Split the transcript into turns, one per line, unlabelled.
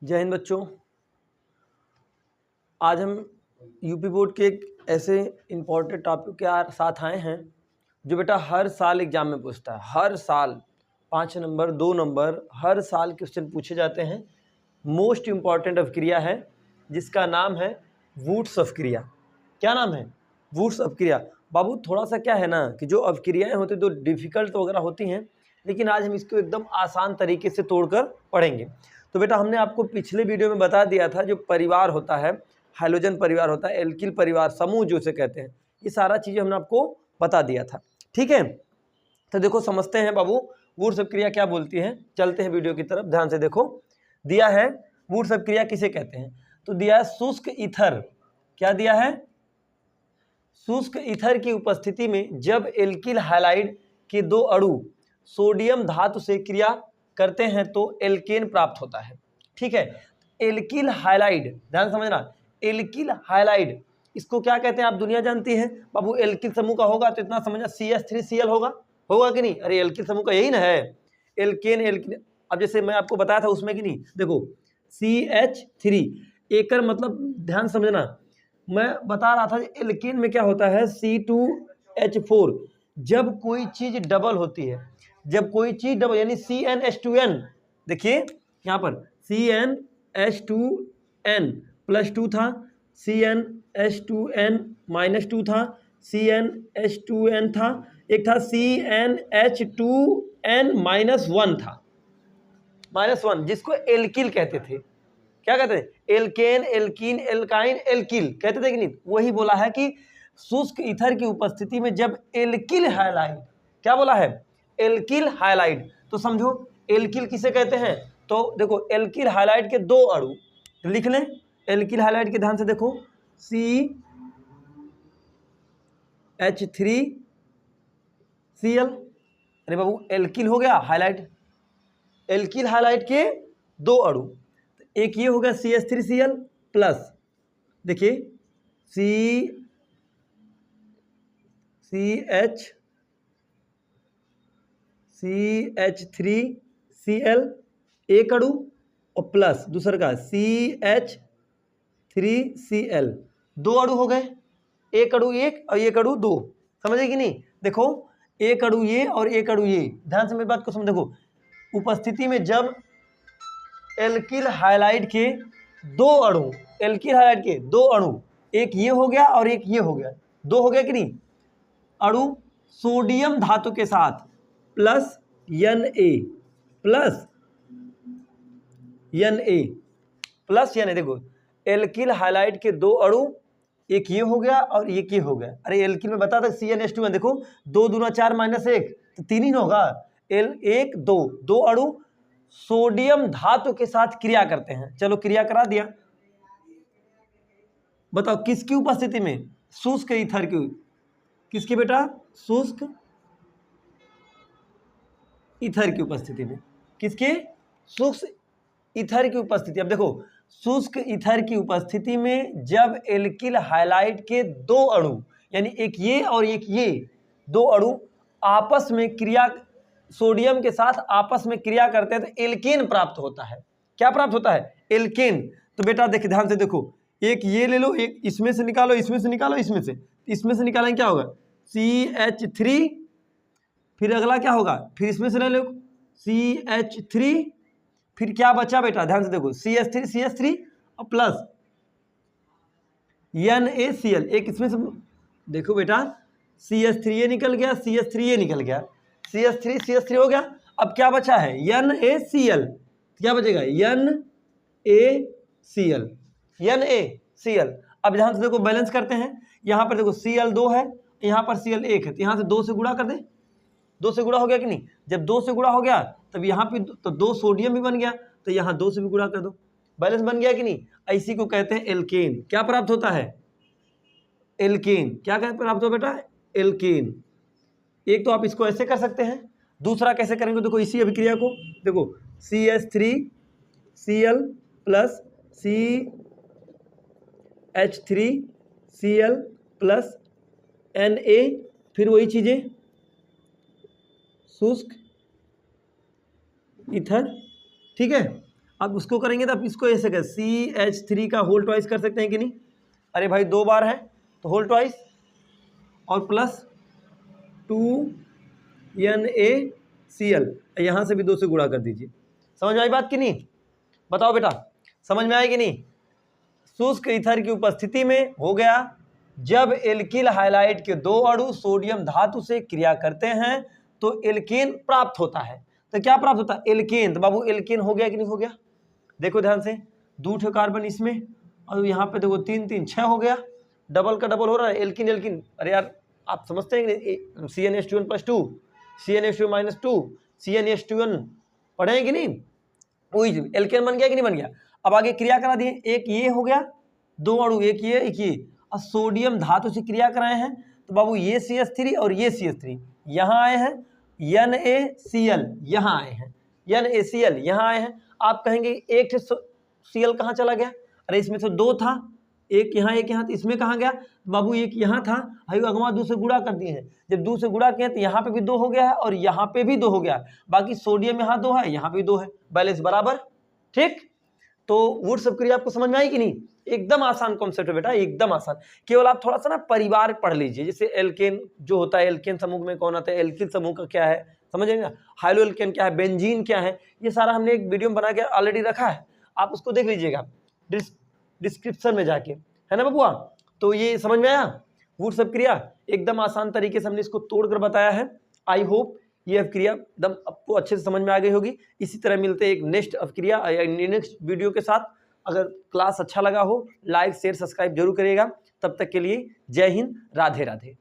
जय हिंद बच्चों। आज हम यूपी बोर्ड के एक ऐसे इम्पोर्टेंट टॉपिक के साथ आए हैं जो बेटा हर साल एग्जाम में पूछता है। हर साल 5 नंबर 2 नंबर हर साल क्वेश्चन पूछे जाते हैं। मोस्ट इम्पॉर्टेंट अपक्रिया है जिसका नाम है वुड्स अपक्रिया। क्या नाम है? वुड्स अपक्रिया। बाबू थोड़ा सा क्या है ना कि जो अपक्रियाएँ होती तो डिफ़िकल्ट वगैरह होती हैं, लेकिन आज हम इसको एकदम आसान तरीके से तोड़कर पढ़ेंगे। तो बेटा हमने आपको पिछले वीडियो में बता दिया था जो परिवार होता है, हाइड्रोजन परिवार होता है, एल्किल परिवार समूह जो उसे कहते हैं, ये सारा चीज़ें हमने आपको बता दिया था। ठीक है, तो देखो समझते हैं बाबू वुड्स अपक्रिया क्या बोलती है। चलते हैं वीडियो की तरफ, ध्यान से देखो। दिया है वुड्स अपक्रिया किसे कहते हैं, तो दिया है शुष्क ईथर। क्या दिया है? शुष्क ईथर की उपस्थिति में जब एल्किल हैलाइड के दो अणु सोडियम धातु से क्रिया करते हैं तो एल्केन प्राप्त होता है। ठीक है, एल्किल हैलाइड ध्यान समझना, एल्किल हैलाइड इसको क्या कहते हैं आप दुनिया जानती है बाबू। एल्किल समूह का होगा तो इतना समझना CH3Cl होगा कि नहीं? अरे एल्किल समूह का यही ना है, एल्केन एल्किन। अब जैसे मैं आपको बताया था उसमें कि नहीं, देखो CH3 एकर मतलब ध्यान समझना, मैं बता रहा था एल्केन में क्या होता है C2H4। जब कोई चीज डबल होती है, जब कोई चीज डबल यानी CnH2n, देखिए यहाँ पर CnH2n +2 था, CnH2n -2 था, CnH2n था, एक था CnH2n -1 था, -1, जिसको एल्किल कहते थे। क्या कहते हैं? एल्केन, एल्कीन, एल्काइन, एल्किल कहते थे कि नहीं? वही बोला है कि शुष्क ईथर की उपस्थिति में जब एल्किल हैलाइड, क्या बोला है? Alkyl halide. तो समझो एल्किल किसे कहते हैं, तो देखो एल्किल हैलाइड के दो अणु लिख लें। एल्किल हैलाइड के ध्यान से देखो CH3Cl। अरे बाबू एल्किल हो गया हैलाइड, एल्किल हैलाइड के दो अणु, एक ये हो गया CH3Cl प्लस, देखिए CH3Cl एक अणु और प्लस दूसरा का CH3Cl, दो अणु हो गए, एक अणु एक और एक अणु दो। समझे कि नहीं? देखो एक अणु ये और एक अणु ये, ध्यान से मेरी बात को समझ। देखो उपस्थिति में जब एल्किल हैलाइड के दो अणु, एल्किल हैलाइड के दो अणु, एक ये हो गया और एक ये हो गया, दो हो गया कि नहीं? अणु सोडियम धातु के साथ प्लस Na, देखो एल्किल हैलाइड के दो अणु, एक ये हो गया और एक ये हो गया। अरे एल्किल में बता था CnH2 देखो 2 दूना 4 -1 तो 3 ही ना होगा। एक दो अणु सोडियम धातु के साथ क्रिया करते हैं। चलो क्रिया करा दिया, बताओ किसकी उपस्थिति में? शुष्क ईथर की। किसकी बेटा? शुष्क ईथर की उपस्थिति में। किसके? शुष्क ईथर की उपस्थिति। अब देखो शुष्क ईथर की उपस्थिति में जब एल्किल हैलाइड के दो अणु यानी एक ये और एक ये दो अणु आपस में क्रिया, सोडियम के साथ आपस में क्रिया करते हैं तो एल्केन प्राप्त होता है। क्या प्राप्त होता है? एल्केन। तो बेटा देखिए ध्यान से देखो, एक ये ले लो, एक इसमें से निकालो, इसमें से निकालो, इसमें से निकालेंगे क्या होगा? CH3, फिर अगला क्या होगा? फिर इसमें से ले लो CH3, फिर क्या बचा बेटा? ध्यान से देखो CH3 और प्लस NaCl, एक इसमें से देखो बेटा CH3 निकल गया, CH3 निकल गया, CH3 हो गया। अब क्या बचा है? NaCl। क्या बचेगा? NaCl। अब ध्यान से देखो बैलेंस करते हैं। यहाँ पर देखो Cl 2 है, यहाँ पर Cl 1 है, तो यहाँ से 2 से गुणा कर दे। 2 से गुणा हो गया कि नहीं? जब 2 से गुणा हो गया तब यहाँ पे तो 2 सोडियम भी बन गया, तो यहाँ 2 से भी गुणा कर दो, बैलेंस बन गया कि नहीं? इसी को कहते हैं एल्केन। क्या प्राप्त होता है? एल्केन। क्या प्राप्त हो बेटा? एल्केन। एक तो आप इसको ऐसे कर सकते हैं, दूसरा कैसे करेंगे? देखो इसी अभिक्रिया को देखो CH3Cl plus CH3Cl plus Na, फिर वही चीजें शुष्क ईथर। ठीक है, अब उसको करेंगे तो आप इसको ऐसे कर CH3 का होल ट्वाइस कर सकते हैं कि नहीं? अरे भाई 2 बार है तो होल ट्वाइस और प्लस 2NaCl, यहाँ से भी 2 से गुणा कर दीजिए। समझ में आई बात कि नहीं? बताओ बेटा, समझ में आई कि नहीं? शुष्क ईथर की उपस्थिति में हो गया, जब एल्किल हाइलाइड के 2 अणु सोडियम धातु से क्रिया करते हैं तो एल्केन प्राप्त होता है। तो क्या प्राप्त होता है? एल्केन। तो बाबू एल्केन हो गया कि नहीं हो गया? देखो ध्यान से, 2 कार्बन इसमें और यहाँ पे देखो 3 3 6 हो गया, डबल का डबल हो रहा है, एल्किन एल्किन। अरे यार आप समझते हैं कि CnH2n+2 CnH2 CnH2n पढ़े हैं कि नहीं? वही एल्केन बन गया कि नहीं बन गया? अब आगे क्रिया करा दिए, एक ये हो गया, 2 अणु, एक ये और सोडियम धातु से क्रिया कराए हैं तो बाबू ये CH3 और ये CH3 यहाँ आए हैं, NaCl यहाँ आए हैं, NaCl यहाँ आए हैं। आप कहेंगे एक Cl कहाँ चला गया? अरे इसमें तो 2 था, एक यहाँ तो इसमें कहाँ गया? बाबू एक यहाँ था, भाई अगवा 2 से गुणा कर दिए हैं। जब 2 से गुणा किए तो यहाँ पे भी 2 हो गया है और यहाँ पे भी 2 हो गया है। बाकी सोडियम यहाँ 2 है, यहाँ पे 2 है, बैलेंस बराबर। ठीक, तो वुड्स ऑफ क्रिया आपको समझ में आई कि नहीं? एकदम आसान कॉन्सेप्ट है बेटा, एकदम आसान। केवल आप थोड़ा सा ना परिवार पढ़ लीजिए, जैसे एल्केन जो होता है, एल्केन समूह में कौन आता है, एल्किल समूह का क्या है, समझ ना, हाइलो एल्केन क्या है, बेंजीन क्या है, ये सारा हमने एक वीडियो बना के ऑलरेडी रखा है, आप उसको देख लीजिएगा डिस्क्रिप्शन में जाके, है ना बबुआ? तो ये समझ में आया? वुड्स ऑफ क्रिया एकदम आसान तरीके से हमने इसको तोड़कर बताया है। आई होप ये अवक्रिया एकदम आपको अच्छे से समझ में आ गई होगी। इसी तरह मिलते हैं एक नेक्स्ट अवक्रिया या नेक्स्ट वीडियो के साथ। अगर क्लास अच्छा लगा हो, लाइक शेयर सब्सक्राइब जरूर करिएगा। तब तक के लिए जय हिंद, राधे राधे।